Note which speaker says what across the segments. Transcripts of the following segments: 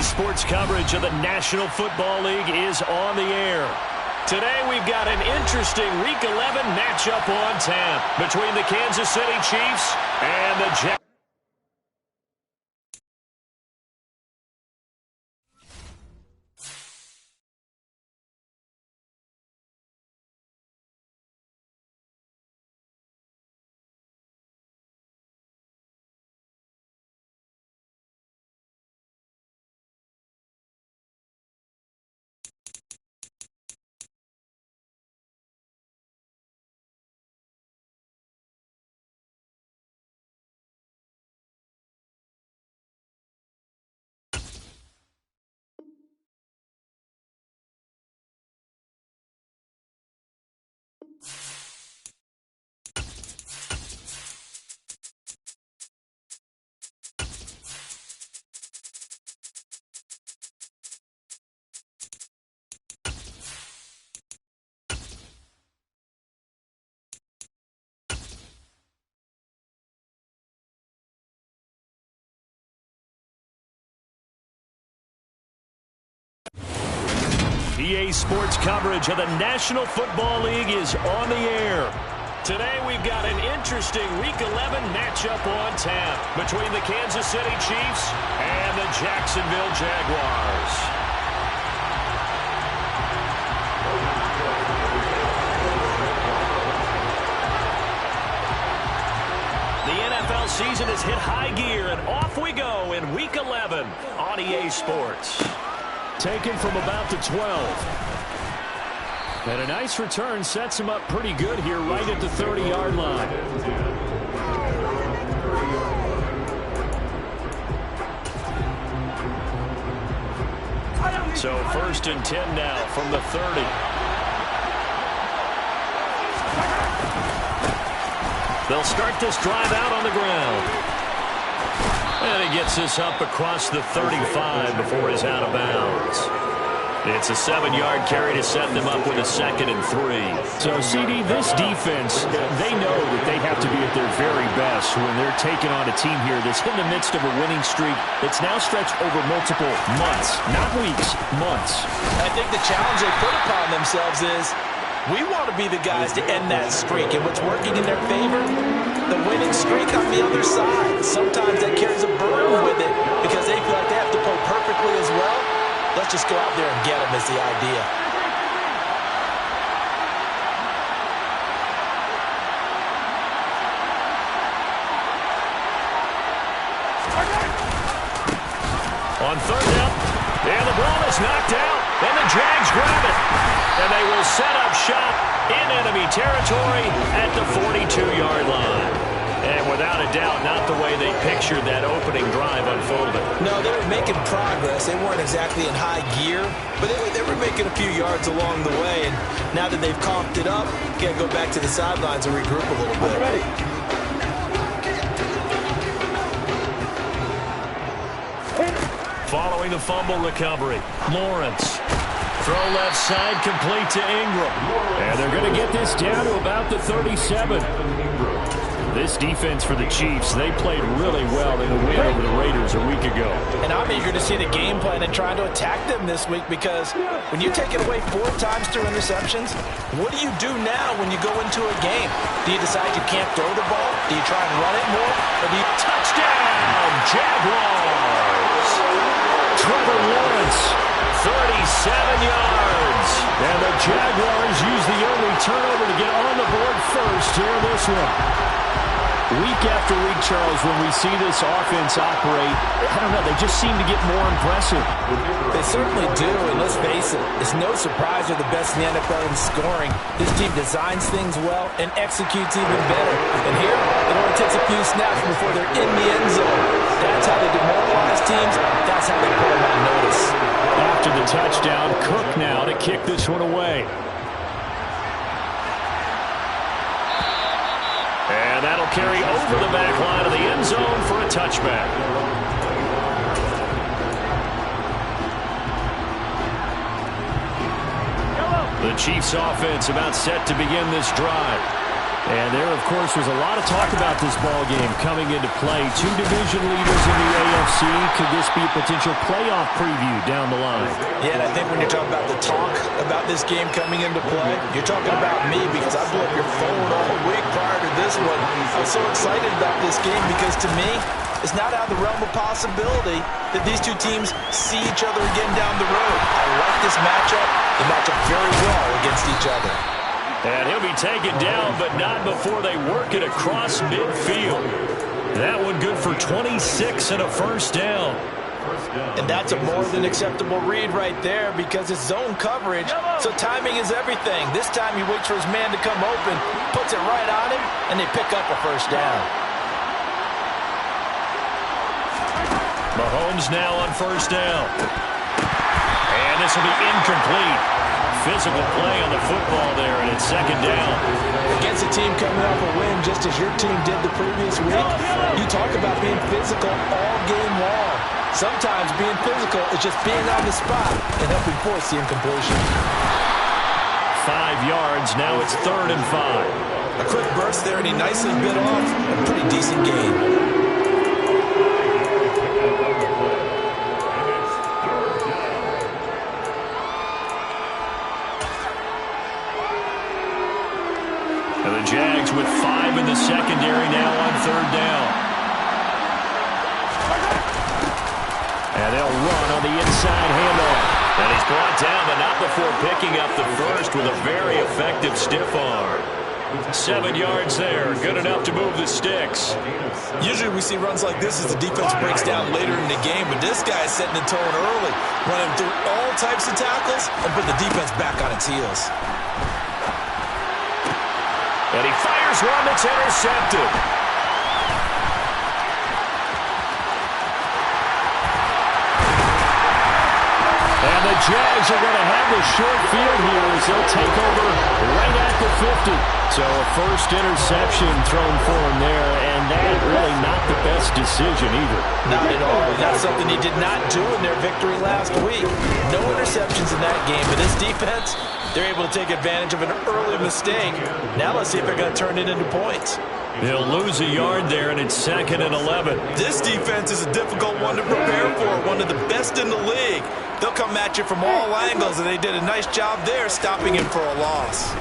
Speaker 1: Sports coverage of the National Football League is on the air. Today we've got an interesting Week 11 matchup on tap between the Kansas City Chiefs and the Jets. EA Sports coverage of the National Football League is on the air. Today we've got an interesting Week 11 matchup on tap between the Kansas City Chiefs and the Jacksonville Jaguars. The NFL season has hit high gear, and off we go in Week 11 on EA Sports. Taken from about the 12. And a nice return sets him up pretty good here right at the 30-yard line. So 1st and 10 now from the 30. They'll start this drive out on the ground. And he gets this up across the 35 before he's out of bounds. It's a 7-yard carry to set them up with a 2nd and 3. So, CD, this defense, they know that they have to be at their very best when they're taking on a team here that's in the midst of a winning streak that's now stretched over multiple months, not weeks, months.
Speaker 2: I think the challenge they put upon themselves is we want to be the guys to end that streak. And what's working in their favor? The winning streak on the other side. Sometimes that carries a burden with it because they feel like they have to play perfectly as well. Let's just go out there and get them is the idea.
Speaker 1: On 3rd down, and the ball is knocked out, and the Jags grab it. And they will set up shop in enemy territory at the 42-yard line. And without a doubt, not the way they pictured that opening drive unfolded.
Speaker 2: No, they were making progress. They weren't exactly in high gear, but they were making a few yards along the way. And now that they've coughed it up, got to go back to the sidelines and regroup a little bit. Ready.
Speaker 1: Following the fumble recovery, Lawrence. Throw left side, complete to Ingram. And they're going to get this down to about the 37. This defense for the Chiefs, they played really well in the win over the Raiders a week ago.
Speaker 2: And I'm eager to see the game plan and trying to attack them this week because when you take it away 4 times through interceptions, what do you do now when you go into a game? Do you decide you can't throw the ball? Do you try and run it more? Or do you...
Speaker 1: Touchdown, Jaguars! Trevor Lawrence, 37 yards. And the Jaguars use the only turnover to get on the board first here in this one. Week after week, Charles, when we see this offense operate, I don't know, they just seem to get more impressive.
Speaker 2: They certainly do, and let's face it, it's no surprise they're the best in the NFL in scoring. This team designs things well and executes even better. And here, it only takes a few snaps before they're in the end zone. That's how they demoralize teams. That's how they put them on notice.
Speaker 1: After the touchdown, Cook now to kick this one away. And that'll carry over the back line of the end zone for a touchback. The Chiefs offense about set to begin this drive. And there, of course, was a lot of talk about this ball game coming into play. Two division leaders in the AFC. Could this be a potential playoff preview down the line?
Speaker 2: Yeah, and I think when you're talking about the talk about this game coming into play, you're talking about me because I blew up your phone all week prior to this one. I was so excited about this game because, to me, it's not out of the realm of possibility that these two teams see each other again down the road. I like this matchup. They match up very well against each other.
Speaker 1: And he'll be taken down, but not before they work it across midfield. That one good for 26 and a first down.
Speaker 2: And that's a more than acceptable read right there because it's zone coverage, so timing is everything. This time he waits for his man to come open, puts it right on him, and they pick up a first down.
Speaker 1: Mahomes now on first down. And this will be incomplete. Physical play on the football there, and it's second down.
Speaker 2: Against a team coming off a win just as your team did the previous week, you talk about being physical all game long. Sometimes being physical is just being on the spot and helping force the incompletion.
Speaker 1: 5 yards, now it's 3rd and 5.
Speaker 2: A quick burst there, and he nicely bit off a pretty decent gain.
Speaker 1: And the Jags with 5 in the secondary now on 3rd down. And they'll run on the inside handoff. And he's brought down, but not before picking up the first with a very effective stiff arm. 7 yards there, good enough to move the sticks.
Speaker 2: Usually we see runs like this as the defense breaks down later in the game, but this guy is setting the tone early, running through all types of tackles and put the defense back on its heels.
Speaker 1: And he fires one that's intercepted. And the Jags are going to have the short field here as they'll take over right at the 50. So a first interception thrown for him there, and that really not the best decision either.
Speaker 2: Not at all. That's something he did not do in their victory last week. No interceptions in that game, but this defense, they're able to take advantage of an early mistake. Now let's see if they're going to turn it into points.
Speaker 1: They'll lose a yard there, and it's 2nd and 11.
Speaker 2: This defense is a difficult one to prepare for, one of the best in the league. They'll come at you from all angles, and they did a nice job there stopping him for a loss.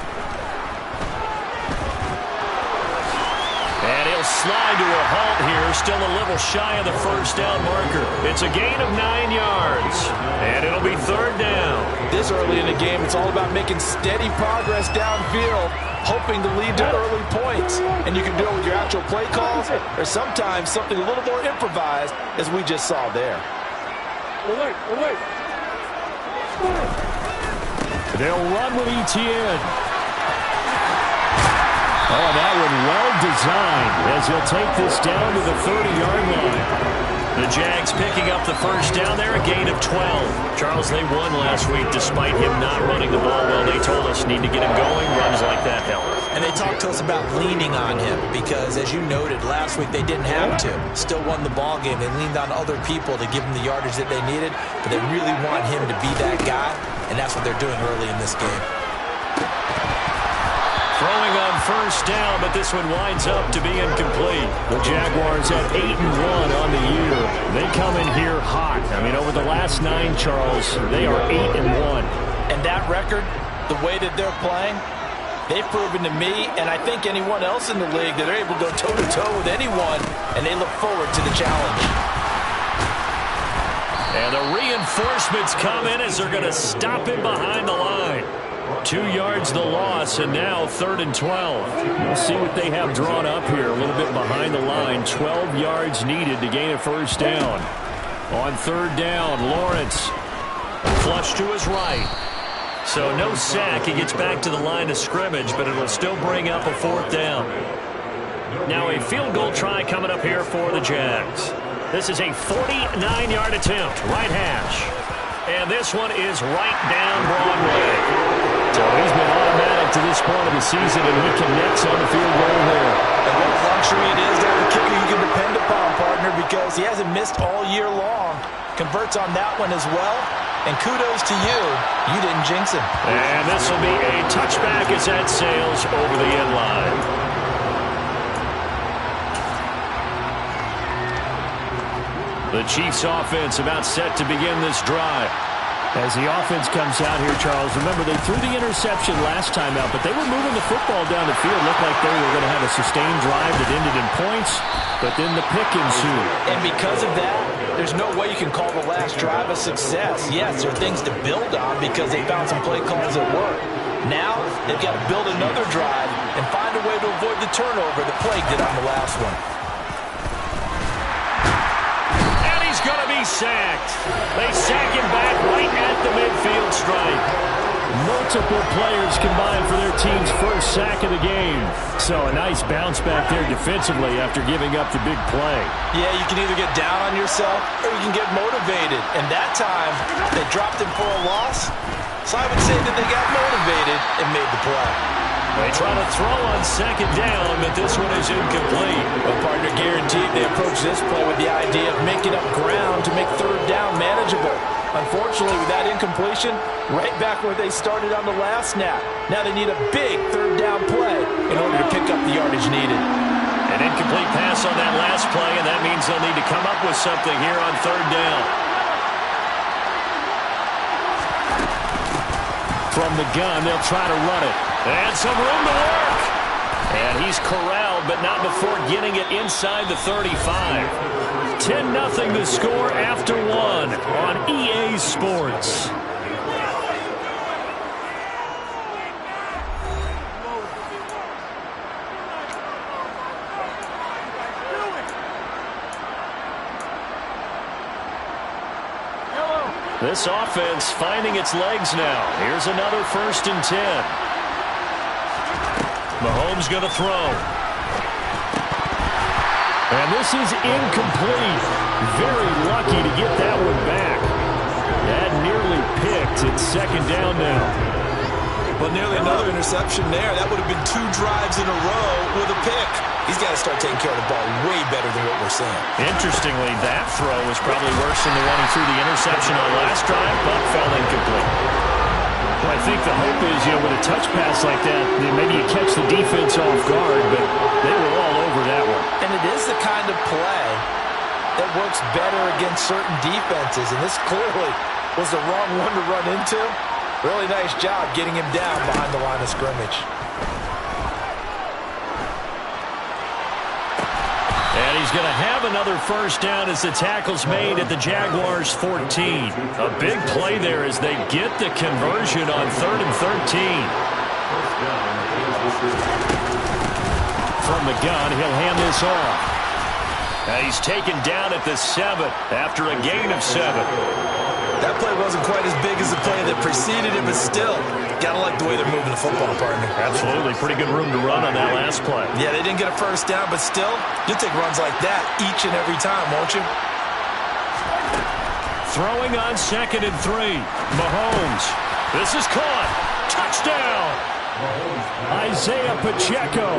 Speaker 1: And he'll slide to a halt here, still a little shy of the first down marker. It's a gain of 9 yards, and it'll be 3rd down.
Speaker 2: This early in the game, it's all about making steady progress downfield, hoping to lead to early points. And you can do it with your actual play calls, or sometimes something a little more improvised, as we just saw there.
Speaker 1: They'll run with ETN. Oh, that one well designed as he'll take this down to the 30-yard line. The Jags picking up the first down there, a gain of 12. Charles, they won last week despite him not running the ball well. They told us need to get him going. Runs like that help.
Speaker 2: And they talked to us about leaning on him because, as you noted, last week they didn't have to. Still won the ball game. They leaned on other people to give them the yardage that they needed, but they really want him to be that guy, and that's what they're doing early in this game.
Speaker 1: Throwing on first down, but this one winds up to be incomplete. The Jaguars at 8-1 on the year. They come in here hot. I mean, over the last 9, Charles, they are 8-1.
Speaker 2: And that record, the way that they're playing, they've proven to me, and I think anyone else in the league, that they're able to go toe-to-toe with anyone, and they look forward to the challenge.
Speaker 1: And the reinforcements come in as they're going to stop him behind the line. 2 yards the loss, and now 3rd and 12. We'll see what they have drawn up here. A little bit behind the line. 12 yards needed to gain a first down. On 3rd down, Lawrence. Flush to his right. So no sack. He gets back to the line of scrimmage, but it'll still bring up a 4th down. Now a field goal try coming up here for the Jags. This is a 49-yard attempt, right hash. And this one is right down Broadway. So he's been automatic to this point of the season, and he connects on the field goal there.
Speaker 2: And what a luxury it is to have a kicker you can depend upon, partner, because he hasn't missed all year long. Converts on that one as well. And kudos to you. You didn't jinx him.
Speaker 1: And this will be a touchback as that sails over the end line. The Chiefs offense about set to begin this drive.
Speaker 3: As the offense comes out here, Charles, remember they threw the interception last time out, but they were moving the football down the field. Looked like they were going to have a sustained drive that ended in points, but then the pick ensued.
Speaker 2: And because of that, there's no way you can call the last drive a success. Yes, there are things to build on because they found some play calls that work. Now, they've got to build another drive and find a way to avoid the turnover that plagued it on the last one.
Speaker 1: Going to be sacked. They sack him back right at the midfield stripe.
Speaker 3: Multiple players combined for their team's first sack of the game. So a nice bounce back there defensively after giving up the big play.
Speaker 2: Yeah, you can either get down on yourself or you can get motivated. And that time, they dropped him for a loss. So I would say that they got motivated and made the play.
Speaker 1: They try to throw on second down, but this one is incomplete.
Speaker 2: Well, partner, guaranteed they approach this play with the idea of making up ground to make third down manageable. Unfortunately, with that incompletion, right back where they started on the last snap. Now they need a big third down play in order to pick up the yardage needed.
Speaker 1: An incomplete pass on that last play, and that means they'll need to come up with something here on third down.
Speaker 3: From the gun, they'll try to run it.
Speaker 1: And some room to work. And he's corralled, but not before getting it inside the 35.
Speaker 3: 10-0 the score after one on EA Sports.
Speaker 1: This offense finding its legs now. Here's another 1st and 10. Mahomes going to throw.
Speaker 3: And this is incomplete. Very lucky to get that one back. That nearly picked. It's second down now.
Speaker 2: But nearly another interception there. That would have been 2 drives in a row with a pick. He's got to start taking care of the ball way better than what we're seeing.
Speaker 1: Interestingly, that throw was probably worse than the one he threw the interception on last drive, but fell incomplete.
Speaker 3: Well, I think the hope is, with a touch pass like that, maybe you catch the defense off guard, but they were all over that one.
Speaker 2: And it is the kind of play that works better against certain defenses, and this clearly was the wrong one to run into. Really nice job getting him down behind the line of scrimmage.
Speaker 1: And he's going to have another 1st down as the tackle's made at the Jaguars' 14. A big play there as they get the conversion on 3rd and 13.
Speaker 3: From the gun, he'll hand this off.
Speaker 1: And he's taken down at the 7 after a gain of 7.
Speaker 2: That play wasn't quite as big as the play that preceded it, but still, gotta like the way they're moving the football, partner.
Speaker 1: Absolutely. Pretty good room to run on that last play.
Speaker 2: Yeah, they didn't get a 1st down, but still, you'll take runs like that each and every time, won't you?
Speaker 1: Throwing on 2nd and 3. Mahomes. This is caught. Touchdown.
Speaker 3: Isaiah Pacheco.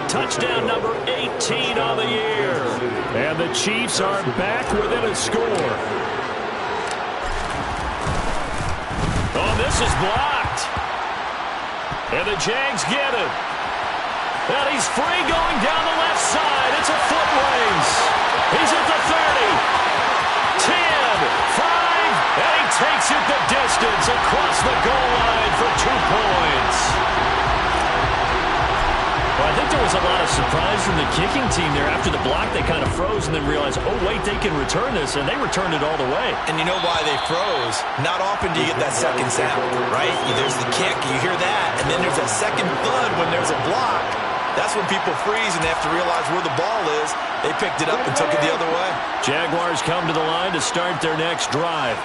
Speaker 1: Touchdown number 18 on the year.
Speaker 3: And the Chiefs are back within a score.
Speaker 1: Oh, this is blocked. And the Jags get it. And he's free going down the left side. It's a foot race. He's at the 30. 10, 5, and he takes it the distance across the goal line for 2 points. Well, I think there was a lot of surprise from the kicking team there. After the block, they kind of froze and then realized, oh, wait, they can return this, and they returned it all the way.
Speaker 2: And you know why they froze? Not often do you get that second sound, right? There's the kick, you hear that, and then there's that second thud when there's a block. That's when people freeze and they have to realize where the ball is. They picked it up and took it the other way.
Speaker 1: Jaguars come to the line to start their next drive.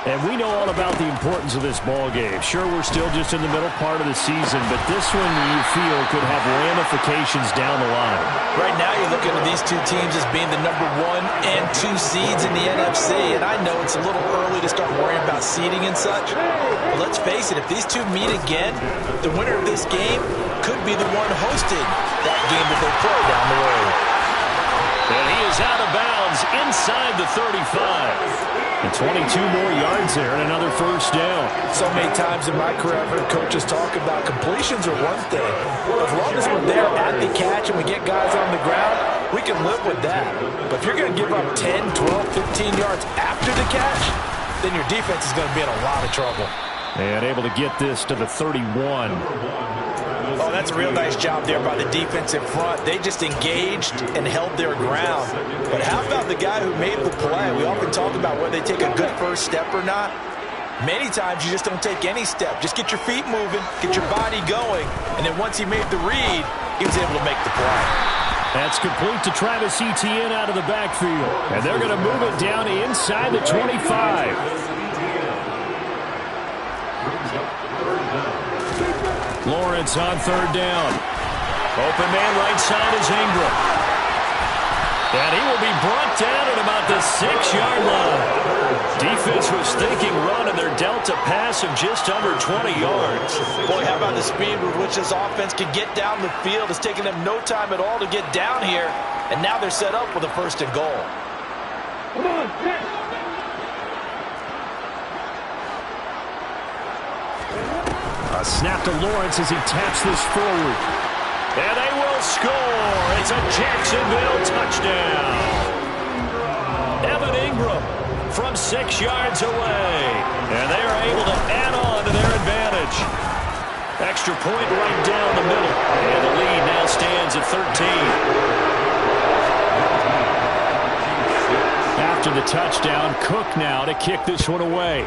Speaker 3: And we know all about the importance of this ball game. Sure, we're still just in the middle part of the season, but this one you feel could have ramifications down the line.
Speaker 2: Right now you're looking at these 2 teams as being the number 1 and 2 seeds in the NFC, and I know it's a little early to start worrying about seeding and such, but let's face it, if these 2 meet again, the winner of this game could be the one hosting that game that they play down the road.
Speaker 1: And he is out of bounds inside the 35.
Speaker 3: And 22 more yards there and another 1st down.
Speaker 2: So many times in my career, I've heard coaches talk about completions are one thing. As long as we're there at the catch and we get guys on the ground, we can live with that. But if you're going to give up 10, 12, 15 yards after the catch, then your defense is going to be in a lot of trouble.
Speaker 3: And able to get this to the 31.
Speaker 2: Oh, that's a real nice job there by the defense in front. They just engaged and held their ground. But how about the guy who made the play? We often talk about whether they take a good first step or not. Many times you just don't take any step. Just get your feet moving, get your body going, and then once he made the read, he was able to make the play.
Speaker 3: That's complete to Travis Etienne out of the backfield. And they're going to move it down inside the 25. Lawrence on third down. Open man right side is Ingram. And he will be brought down at about the 6-yard line. Defense was thinking run, and they're dealt a pass of just under 20 yards.
Speaker 2: Boy, how about the speed with which this offense can get down the field? It's taken them no time at all to get down here, and now they're set up with a first and goal.
Speaker 4: Come on, pitch.
Speaker 3: A snap to Lawrence as he taps this forward. And they will score. It's a Jacksonville touchdown. Evan Ingram from 6 yards away. And they are able to add on to their advantage. Extra point right down the middle. And the lead now stands at 13. After the touchdown, Cook now to kick this one away.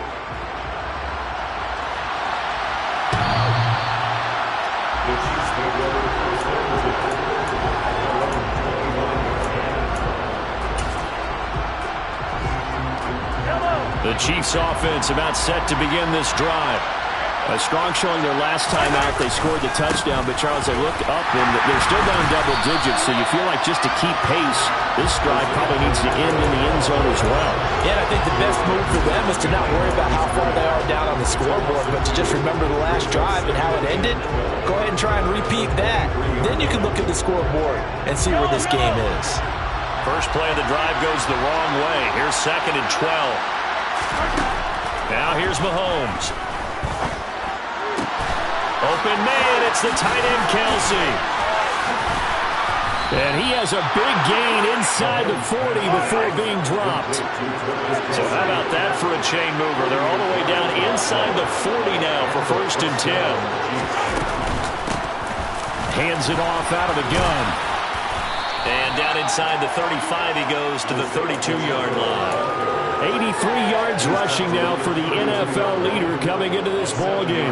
Speaker 3: The Chiefs offense about set to begin this drive. A strong showing their last time out. They scored the touchdown, but Charles, they looked up and they're still down double digits, so you feel like just to keep pace, this drive probably needs to end in the end zone as well.
Speaker 2: Yeah, I think the best move for them is to not worry about how far they are down on the scoreboard, but to just remember the last drive and how it ended. Go ahead and try and repeat that. Then you can look at the scoreboard and see where this game is.
Speaker 1: First play of the drive goes the wrong way. Here's 2nd and 12. Now here's Mahomes. Open man, it's the tight end, Kelsey. And he has a big gain inside the 40 before being dropped. So how about that for a chain mover? They're all the way down inside the 40 now for 1st and 10.
Speaker 3: Hands it off out of the gun.
Speaker 1: And down inside the 35 he goes to the 32-yard line.
Speaker 3: 83 yards rushing now for the NFL leader coming into this ball game.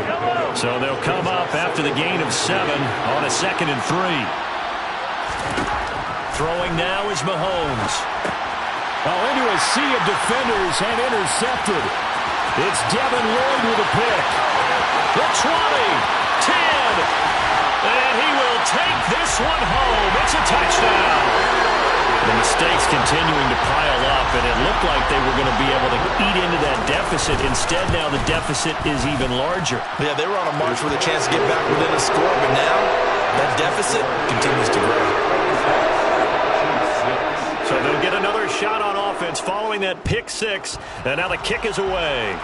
Speaker 1: So they'll come up after the gain of 7 on a 2nd and 3. Throwing now is Mahomes.
Speaker 3: Oh, into a sea of defenders and intercepted. It's Devin Lloyd with a pick.
Speaker 1: The 20, 10, and he will take this one home. It's a touchdown. The mistakes continuing to pile up, and it looked like they were going to be able to eat into that deficit. Instead, now the deficit is even larger.
Speaker 2: Yeah, they were on a march with a chance to get back within a score, but now that deficit continues to grow.
Speaker 1: So they'll get another shot on offense following that pick 6, and now the kick is away.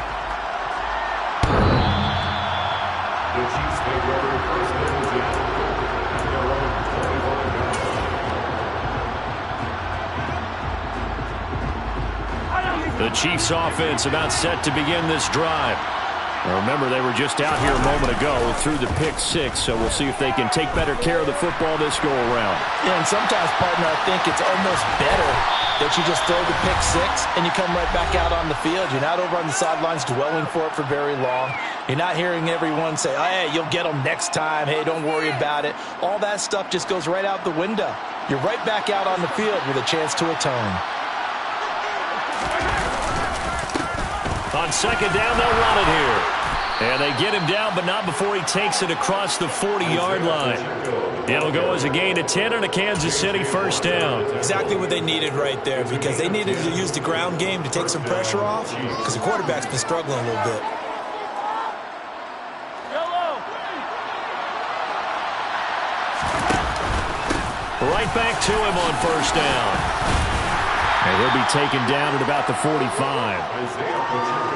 Speaker 4: The Chiefs make rubber first penalty.
Speaker 1: The Chiefs offense about set to begin this drive.
Speaker 3: Now remember, they were just out here a moment ago through the pick 6, so we'll see if they can take better care of the football this go around.
Speaker 2: Yeah, and sometimes, partner, I think it's almost better that you just throw the pick 6 and you come right back out on the field. You're not over on the sidelines dwelling for it for very long. You're not hearing everyone say, oh, hey, you'll get them next time. Hey, don't worry about it. All that stuff just goes right out the window. You're right back out on the field with a chance to atone.
Speaker 1: On 2nd down, they'll run it here. And they get him down, but not before he takes it across the 40-yard line. It'll go as a gain of 10 and a Kansas City first down.
Speaker 2: Exactly what they needed right there, because they needed to use the ground game to take some pressure off, because the quarterback's been struggling a little bit.
Speaker 1: Right back to him on 1st down.
Speaker 3: And he'll be taken down at about the 45.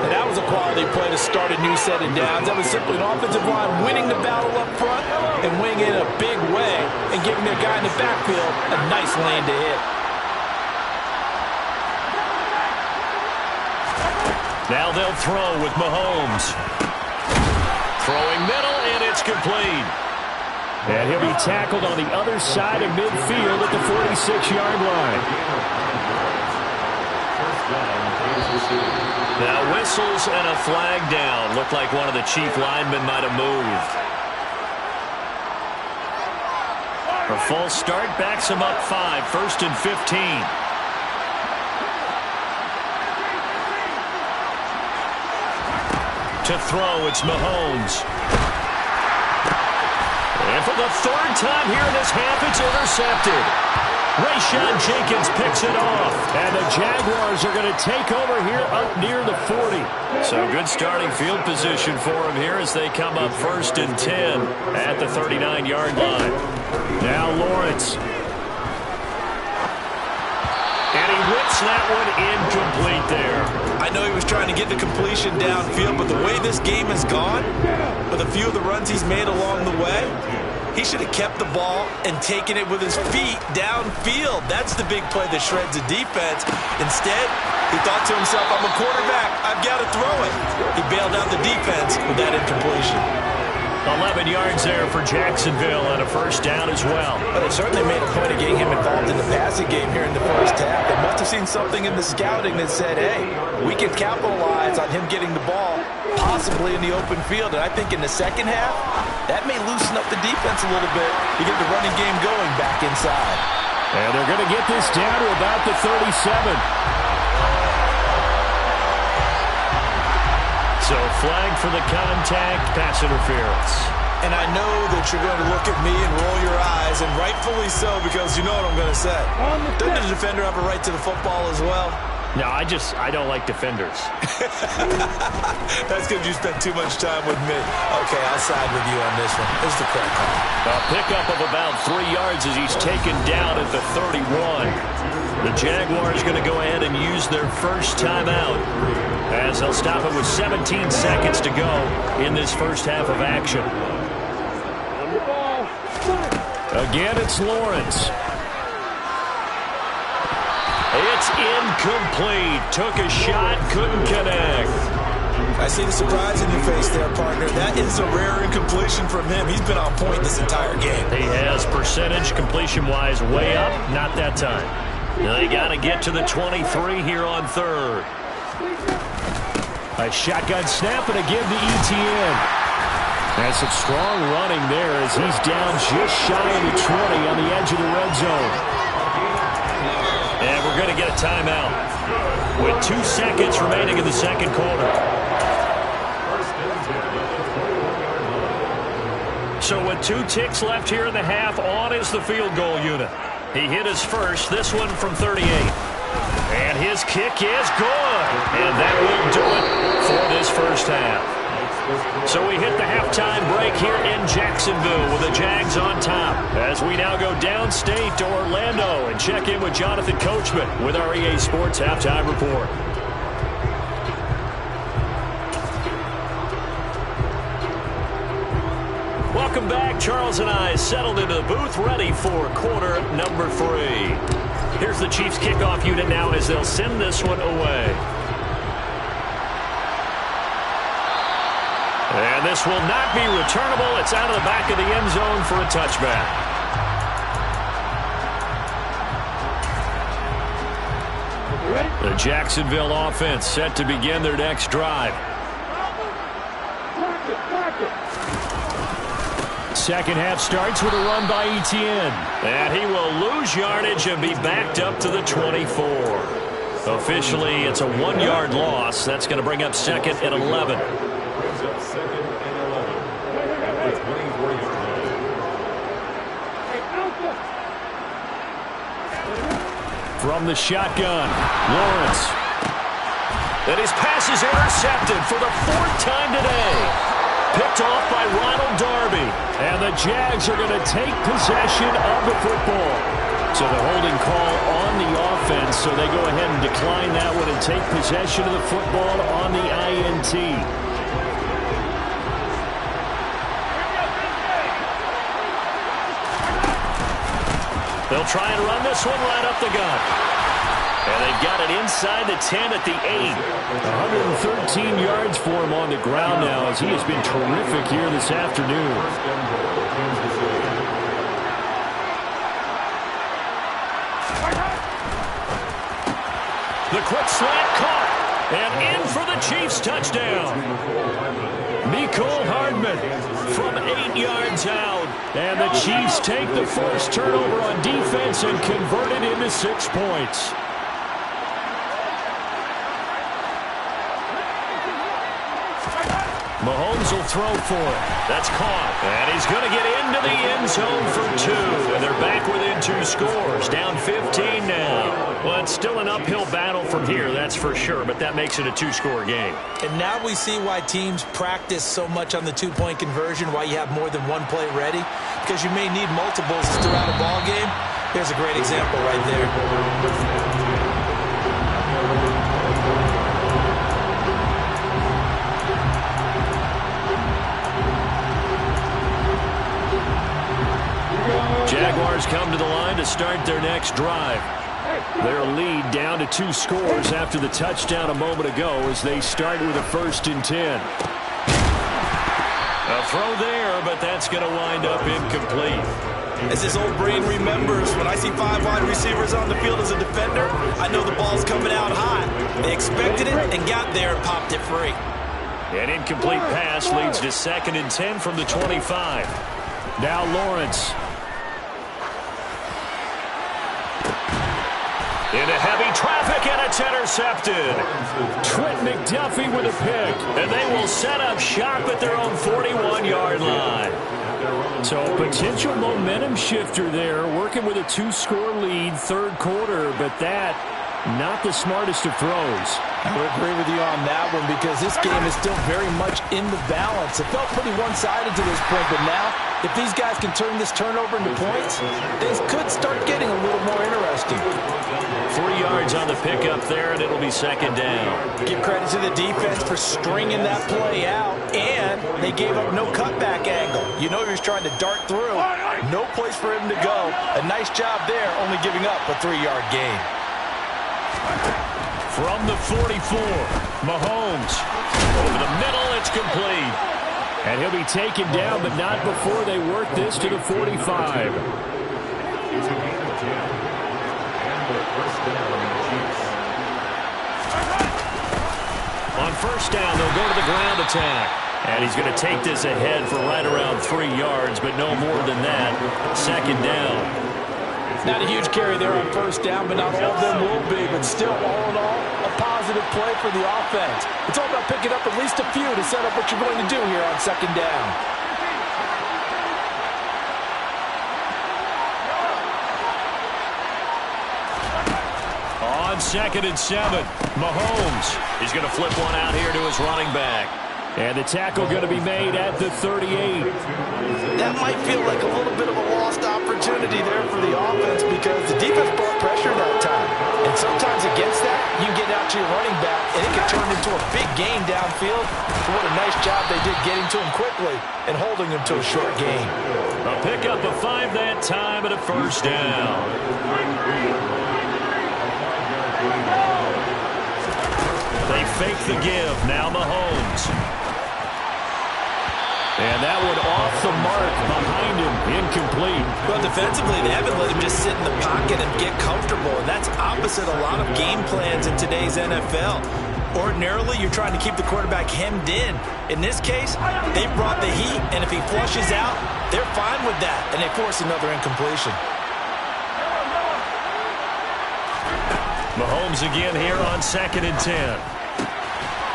Speaker 2: And that was a quality play to start a new set of downs. That was simply an offensive line winning the battle up front and winning in a big way and giving their guy in the backfield a nice lane to hit.
Speaker 1: Now they'll throw with Mahomes. Throwing middle, and it's complete.
Speaker 3: And he'll be tackled on the other side of midfield at the 46-yard line.
Speaker 1: Now whistles and a flag down. Looked like one of the chief linemen might have moved. A false start backs him up 5, 1st and 15. To throw, it's Mahomes. And for the 3rd time here in this half, it's intercepted. Rayshon Jenkins picks it off.
Speaker 3: And the Jaguars are going to take over here up near the 40.
Speaker 1: So good starting field position for him here as they come up 1st and 10 at the 39-yard line.
Speaker 3: Now Lawrence.
Speaker 1: And he whips that one incomplete there.
Speaker 2: I know he was trying to get the completion downfield, but the way this game has gone, with a few of the runs he's made along the way, he should have kept the ball and taken it with his feet downfield. That's the big play that shreds the defense. Instead, he thought to himself, I'm a quarterback. I've got to throw it. He bailed out the defense with that incompletion.
Speaker 1: 11 yards there for Jacksonville and a 1st down as well.
Speaker 2: But they certainly made a point of getting him involved in the passing game here in the 1st half. They must have seen something in the scouting that said, hey, we can capitalize on him getting the ball possibly in the open field. And I think in the 2nd half, that may loosen up the defense a little bit to get the running game going back inside.
Speaker 3: And they're going to get this down to about the 37.
Speaker 1: So flag for the contact, pass interference.
Speaker 2: And I know that you're going to look at me and roll your eyes, and rightfully so, because you know what I'm going to say. Doesn't the defender have a right to the football as well?
Speaker 1: No, I don't like defenders.
Speaker 2: That's because you spent too much time with me. Okay, I'll side with you on this one. This is the correct call.
Speaker 1: A pickup of about 3 yards as he's taken down at the 31. The Jaguars going to go ahead and use their 1st timeout as they'll stop it with 17 seconds to go in this 1st half of action.
Speaker 3: Again, it's Lawrence.
Speaker 1: It's incomplete. Took a shot, couldn't connect.
Speaker 2: I see the surprise in your face there, partner. That is a rare incompletion from him. He's been on point this entire game.
Speaker 1: He has percentage completion-wise way up. Not that time. They got to get to the 23 here on 3rd.
Speaker 3: A shotgun snap and again to ETN. And some strong running there as he's down just shy of the 20 on the edge of the red zone.
Speaker 1: And we're going to get a timeout with 2 seconds remaining in the 2nd quarter. So with 2 ticks left here in the half, on is the field goal unit. He hit his first, this one from 38. And his kick is good. And that will do it for this 1st half. So we hit the halftime break here in Jacksonville with the Jags on top as we now go downstate to Orlando and check in with Jonathan Coachman with our EA Sports Halftime Report. Welcome back. Charles and I settled into the booth ready for quarter number 3. Here's the Chiefs kickoff unit now as they'll send this one away. And this will not be returnable. It's out of the back of the end zone for a touchback. The Jacksonville offense set to begin their next drive.
Speaker 3: 2nd half starts with a run by ETN.
Speaker 1: And he will lose yardage and be backed up to the 24. Officially, it's a 1-yard loss. That's going to bring up 2nd and 11.
Speaker 3: From the shotgun, Lawrence.
Speaker 1: And his pass is intercepted for the 4th time today. Picked off by Ronald Darby.
Speaker 3: And the Jags are going to take possession of the football. So the holding call on the offense so they go ahead and decline that one and take possession of the football on the INT.
Speaker 1: They'll try and run this one right up the gut. And they've got it inside the 10 at the 8.
Speaker 3: 113 yards for him on the ground now as he has been terrific here this afternoon.
Speaker 1: The quick slant caught. And in for the Chiefs touchdown.
Speaker 3: Mecole Hardman
Speaker 1: From 8 yards out.
Speaker 3: And the Chiefs take the first turnover on defense and convert it into 6 points.
Speaker 1: Mahomes will throw for it. That's caught. And he's going to get into the end zone for 2. And they're back within 2 scores. Down 15 now. Well, it's still an uphill battle from here, that's for sure. But that makes it a 2-score game.
Speaker 2: And now we see why teams practice so much on the 2-point conversion, why you have more than one play ready. Because you may need multiples throughout a ball game. Here's a great example right there.
Speaker 3: Jaguars come to the line to start their next drive. Their lead down to 2 scores after the touchdown a moment ago as they start with a 1st and 10.
Speaker 1: A throw there, but that's going to wind up incomplete.
Speaker 2: As his old brain remembers, when I see 5 wide receivers on the field as a defender, I know the ball's coming out high. They expected it and got there and popped it free.
Speaker 1: An incomplete pass leads to 2nd and 10 from the 25.
Speaker 3: Now Lawrence.
Speaker 1: Into heavy traffic, and it's intercepted.
Speaker 3: Trent McDuffie with a pick.
Speaker 1: And they will set up shop at their own 41-yard line.
Speaker 3: So potential momentum shifter there, working with a 2-score lead, 3rd quarter, but that, not the smartest of throws.
Speaker 2: I would agree with you on that one because this game is still very much in the balance. It felt pretty one-sided to this point, but now, if these guys can turn this turnover into points, things could start getting a little more interesting.
Speaker 1: 3 yards on the pickup there, and it'll be 2nd down.
Speaker 2: Give credit to the defense for stringing that play out, and they gave up no cutback angle. You know he was trying to dart through. No place for him to go. A nice job there, only giving up a 3-yard gain.
Speaker 1: From the 44, Mahomes. Over the middle, it's complete.
Speaker 3: And he'll be taken down, but not before they work this to the 45. On 1st down, they'll go to the ground attack. And he's going to take this ahead for right around 3 yards, but no more than that. 2nd down.
Speaker 2: Not a huge carry there on 1st down, but not all of them will be. But still, all in all, a positive play for the offense. It's all about picking up at least a few to set up what you're going to do here on 2nd down.
Speaker 1: On 2nd and 7, Mahomes. He's going to flip one out here to his running back.
Speaker 3: And the tackle going to be made at the 38.
Speaker 2: That might feel like a little bit of a lost opportunity there for the offense because the defense brought pressure that time. And sometimes against that, you get out to your running back, and it can turn into a big gain downfield. But what a nice job they did getting to him quickly and holding him to a short gain.
Speaker 1: A pickup of 5 that time and a 1st down. They fake the give. Now Mahomes.
Speaker 3: And that one off the mark behind him. Incomplete.
Speaker 2: Well, defensively, they haven't let him just sit in the pocket and get comfortable. And that's opposite a lot of game plans in today's NFL. Ordinarily, you're trying to keep the quarterback hemmed in. In this case, they brought the heat, and if he flushes out, they're fine with that. And they force another incompletion.
Speaker 1: Mahomes again here on 2nd and 10.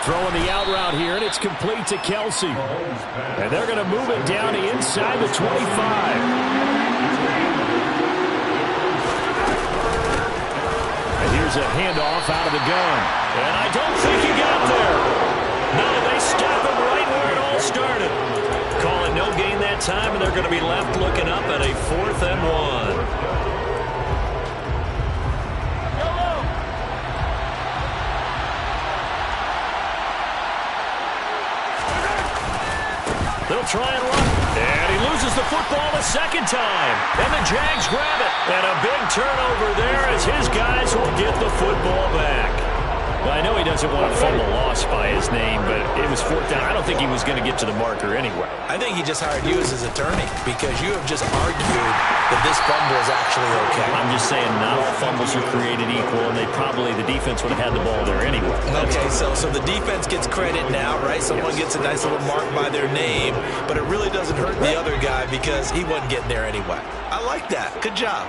Speaker 3: Throwing the out route here, and it's complete to Kelsey. And they're going to move it down to inside the 25. And here's a handoff out of the gun.
Speaker 1: And I don't think he got there. No, they stop him right where it all started. Call it no gain that time, and they're going to be left looking up at a 4th and 1.
Speaker 3: They'll try and run. And he loses the football a second time. And the Jags grab it. And a big turnover there as his guys will get the football back. Well, I know he doesn't want to fumble loss by his name, but it was fourth down. I don't think he was going to get to the marker anyway.
Speaker 2: I think he just hired you as his attorney because you have just argued that this fumble is actually okay.
Speaker 3: I'm just saying not all fumbles are created equal, and the defense would have had the ball there anyway.
Speaker 2: Okay, so the defense gets credit now, right? Someone gets a nice little mark by their name, but it really doesn't hurt the other guy because he wasn't getting there anyway. I like that. Good job.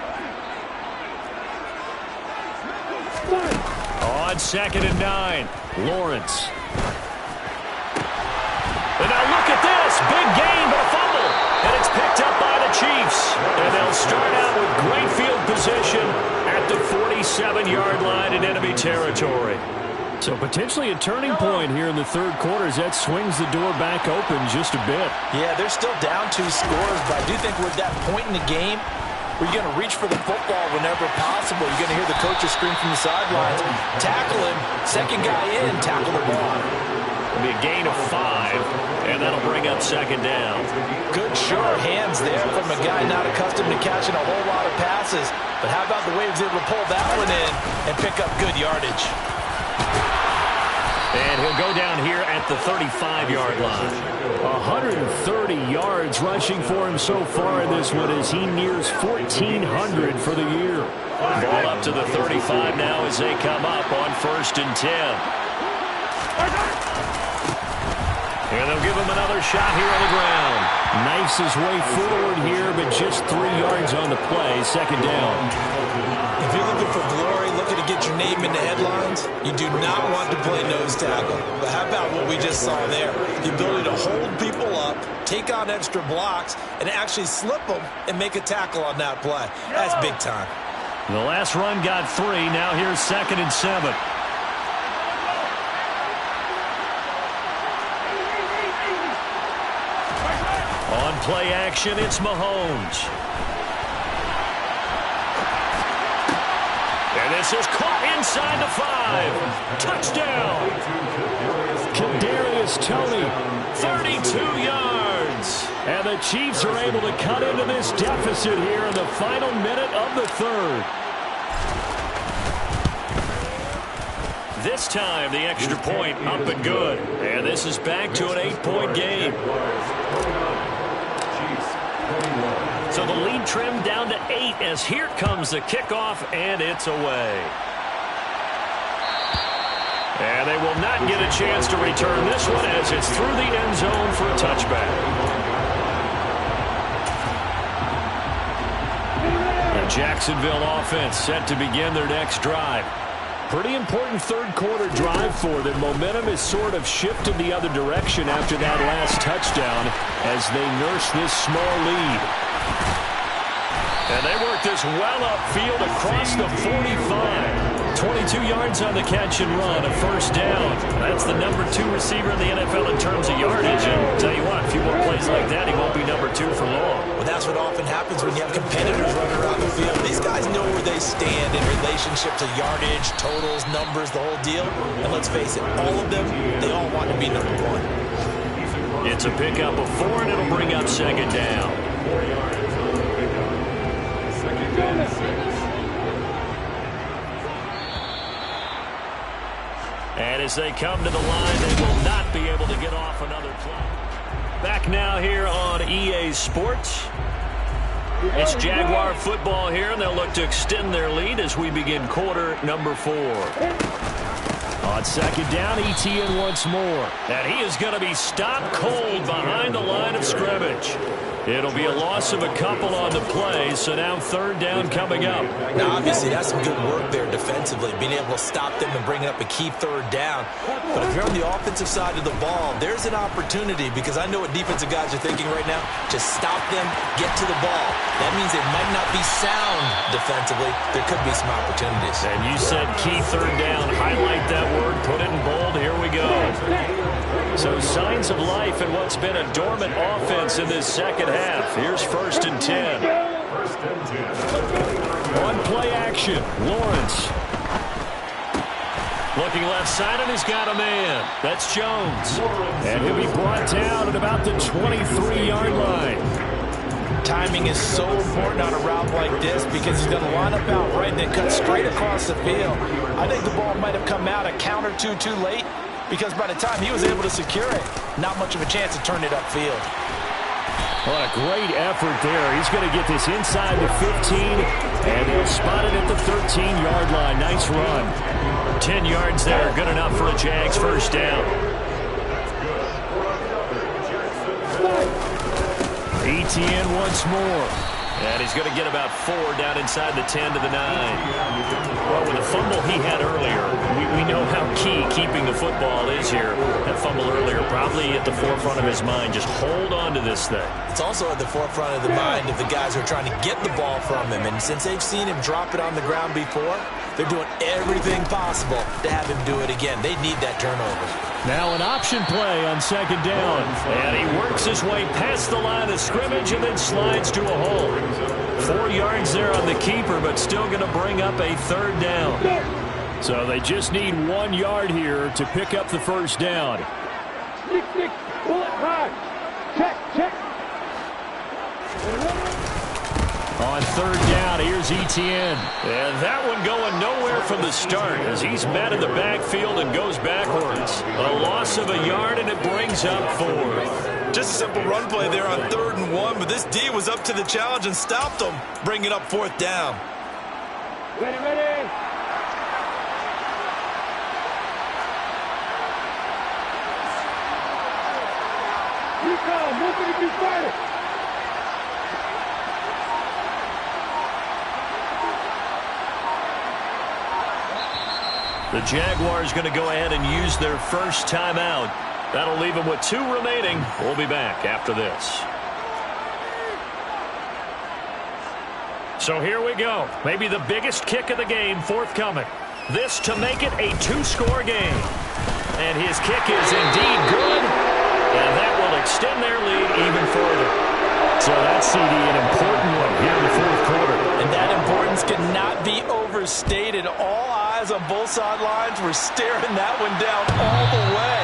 Speaker 3: On 2nd and 9, Lawrence. And now look at this. Big gain, but a fumble. And it's picked up by the Chiefs. And they'll start out with great field position at the 47-yard line in enemy territory. So potentially a turning point here in the third quarter as that swings the door back open just a bit.
Speaker 2: Yeah, they're still down 2 scores, but I do think we're at that point in the game where you're going to reach for the football whenever possible. You're going to hear the coaches scream from the sidelines. Tackle him. Second guy in. Tackle the ball.
Speaker 3: It'll be a gain of 5, and that'll bring up 2nd down.
Speaker 2: Good, sure hands there from a guy not accustomed to catching a whole lot of passes. But how about the way he was able to pull that one in and pick up good yardage?
Speaker 3: And he'll go down here at the 35-yard line. 130 yards rushing for him so far in this one as he nears 1,400 for the year. Ball up to the 35 now as they come up on 1st and 10. And they'll give him another shot here on the ground. Knifes his way forward here, but just 3 yards on the play. 2nd down.
Speaker 2: If you're looking for glory, looking to get your name in the headlines, you do not want to play nose tackle. But how about what we just saw there? The ability to hold people up, take on extra blocks, and actually slip them and make a tackle on that play. That's big time.
Speaker 3: The last run got 3. Now here's 2nd and 7. On play action, it's Mahomes. And this is caught inside the 5. Touchdown. Kadarius Toney, 32 yards. And the Chiefs are able to cut into this deficit here in the final minute of the third. This time, the extra point up and good. And this is back to an 8-point game. So the lead trimmed down to 8 as here comes the kickoff, and it's away. And they will not get a chance to return this one as it's through the end zone for a touchback. The Jacksonville offense set to begin their next drive. Pretty important third quarter drive for them. Momentum has sort of shifted the other direction after that last touchdown as they nurse this small lead. And they work this well upfield across the 45. 22 yards on the catch and run, a 1st down. That's the number 2 receiver in the NFL in terms of yardage. And I'll tell you what, a few more plays like that, he won't be number 2 for long.
Speaker 2: Well, that's what often happens when you have competitors running around the field. These guys know where they stand in relationship to yardage, totals, numbers, the whole deal. And let's face it, all of them, they all want to be number 1.
Speaker 3: It's a pickup of 4, and it'll bring up 2nd down. And as they come to the line, they will not be able to get off another play. Back now here on EA Sports. It's Jaguar football here, and they'll look to extend their lead as we begin quarter number 4. On 2nd down, Etienne once more. And he is going to be stopped cold behind the line of scrimmage. It'll be a loss of a couple on the play, so now 3rd down coming up.
Speaker 2: Now, obviously, that's some good work there defensively, being able to stop them and bring up a key 3rd down. But if you're on the offensive side of the ball, there's an opportunity because I know what defensive guys are thinking right now. Just stop them, get to the ball. That means they might not be sound defensively. There could be some opportunities.
Speaker 3: And you said key 3rd down. Highlight that word, put it in bold. Here we go. So signs of life in what's been a dormant offense in this second half. Here's 1st and 10. On play action, Lawrence.
Speaker 1: Looking left side, and he's got a man. That's Jones. And he'll be brought down at about the 23-yard line.
Speaker 2: Timing is so important on a route like this because he's going to line up out right and then cut straight across the field. I think the ball might have come out a count or two too late because by the time he was able to secure it, not much of a chance to turn it upfield.
Speaker 3: What a great effort there. He's going to get this inside the 15, and they'll spot it at the 13-yard line. Nice run.
Speaker 1: 10 yards there, good enough for a Jags first down. Etienne once more. And he's going to get about 4 down inside the 10 to the 9. Well, with the fumble he had earlier, we know how key keeping the football is here. That fumble earlier probably at the forefront of his mind. Just hold on to this thing.
Speaker 2: It's also at the forefront of the mind of the guys who are trying to get the ball from him. And since they've seen him drop it on the ground before, they're doing everything possible to have him do it again. They need that turnover.
Speaker 3: Now an option play on second down.
Speaker 1: And he works his way past the line of scrimmage and then slides to a hole. 4 yards there on the keeper, but still going to bring up a third down.
Speaker 3: So they just need 1 yard here to pick up the first down.
Speaker 4: Pull it high. Check.
Speaker 1: On third down, here's Etienne. And that one going nowhere from the start as he's met in the backfield and goes backwards. A loss of a yard, and it brings up 4.
Speaker 2: Just a simple run play there on 3rd and 1, but this D was up to the challenge and stopped him, bringing up 4th down.
Speaker 4: Ready. Move it, be fighting.
Speaker 1: The Jaguars going to go ahead and use their first timeout. That'll leave them with 2 remaining. We'll be back after this. So here we go. Maybe the biggest kick of the game forthcoming. This to make it a 2-score game. And his kick is indeed good. And that will extend their lead even further.
Speaker 3: So that's, CD, an important one here in the fourth quarter.
Speaker 2: And that importance cannot be overstated. All eyes on both sidelines were staring that one down all the way.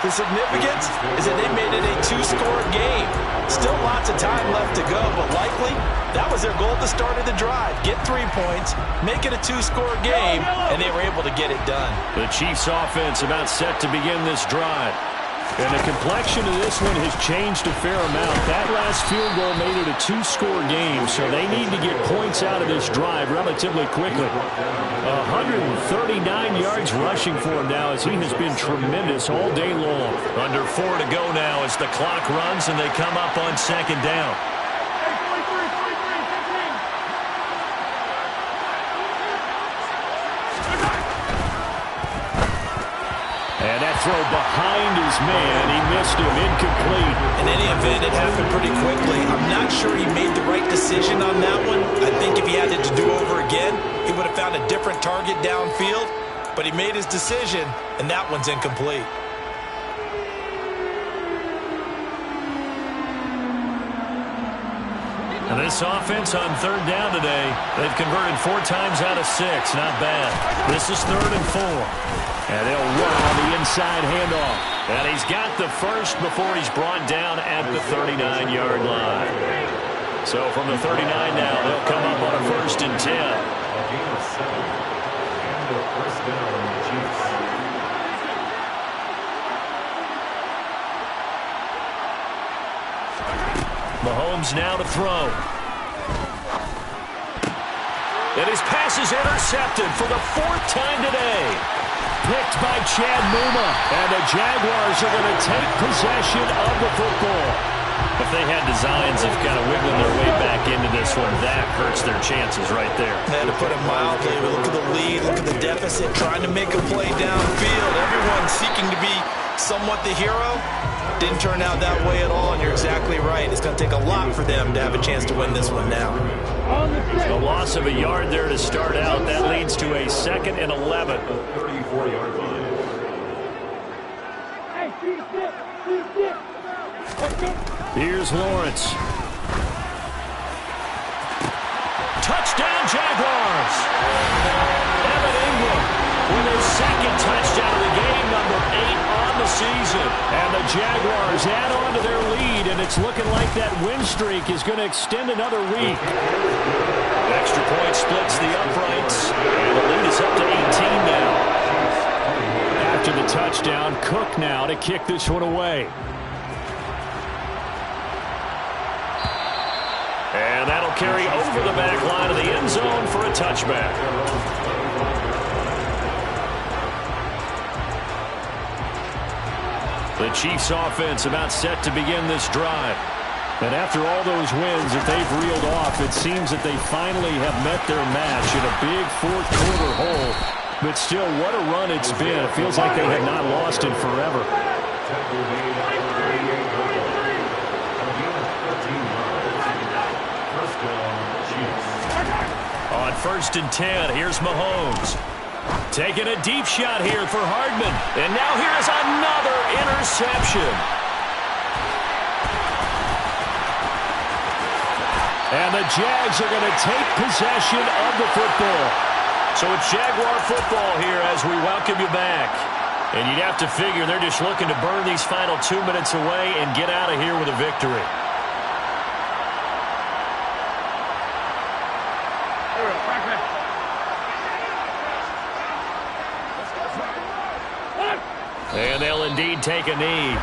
Speaker 2: The significance is that they made it a 2-score game. Still lots of time left to go, but likely that was their goal at the start of the drive. Get 3 points, make it a 2-score game, and they were able to get it done.
Speaker 1: The Chiefs offense about set to begin this drive.
Speaker 3: And the complexion of this one has changed a fair amount. That last field goal made it a 2-score game, so they need to get points out of this drive relatively quickly. 139 yards rushing for him now as he has been tremendous all day long.
Speaker 1: Under 4 to go now as the clock runs and they come up on second down.
Speaker 3: And that throw behind his man, he missed him, incomplete.
Speaker 2: In any event, it happened pretty quickly. I'm not sure he made the right decision on that one. I think if he had it to do over again, he would have found a different target downfield. But he made his decision, and that one's incomplete.
Speaker 1: And this offense on third down today, they've converted 4 times out of 6. Not bad. This is 3rd and 4.
Speaker 3: And they'll run on the inside handoff.
Speaker 1: And he's got the first before he's brought down at the 39-yard line. So from the 39 now, they'll come up on a 1st and 10. Mahomes now to throw. And his pass is intercepted for the 4th time today.
Speaker 3: Picked by Chad Muma. And the Jaguars are going to take possession of the football.
Speaker 1: If they had designs of kind of wiggling their way back into this one, that hurts their chances right there.
Speaker 2: And to put it mildly, look at the lead, look at the deficit, trying to make a play downfield. Everyone seeking to be somewhat the hero. Didn't turn out that way at all, and you're exactly right. It's going to take a lot for them to have a chance to win this one now.
Speaker 1: A loss of a yard there to start out. That leads to a 2nd and 11.
Speaker 4: 34-yard line.
Speaker 3: Here's Lawrence.
Speaker 1: Touchdown, Jaguars! Evan Ingram with his 2nd touchdown
Speaker 3: season. And the Jaguars add on to their lead, and it's looking like that win streak is going to extend another week.
Speaker 1: Extra point splits the uprights, and the lead is up to 18 now.
Speaker 3: After the touchdown, Cook now to kick this one away.
Speaker 1: And that'll carry over the back line of the end zone for a touchback. The Chiefs offense about set to begin this drive.
Speaker 3: And after all those wins that they've reeled off, it seems that they finally have met their match in a big fourth-quarter hole. But still, what a run it's been. It feels like they have not lost in forever.
Speaker 1: On 1st and 10, here's Mahomes. Taking a deep shot here for Hardman. And now here's another interception.
Speaker 3: And the Jags are going to take possession of the football.
Speaker 1: So it's Jaguar football here as we welcome you back. And you'd have to figure they're just looking to burn these final 2 minutes away and get out of here with a victory. And they'll indeed take a knee.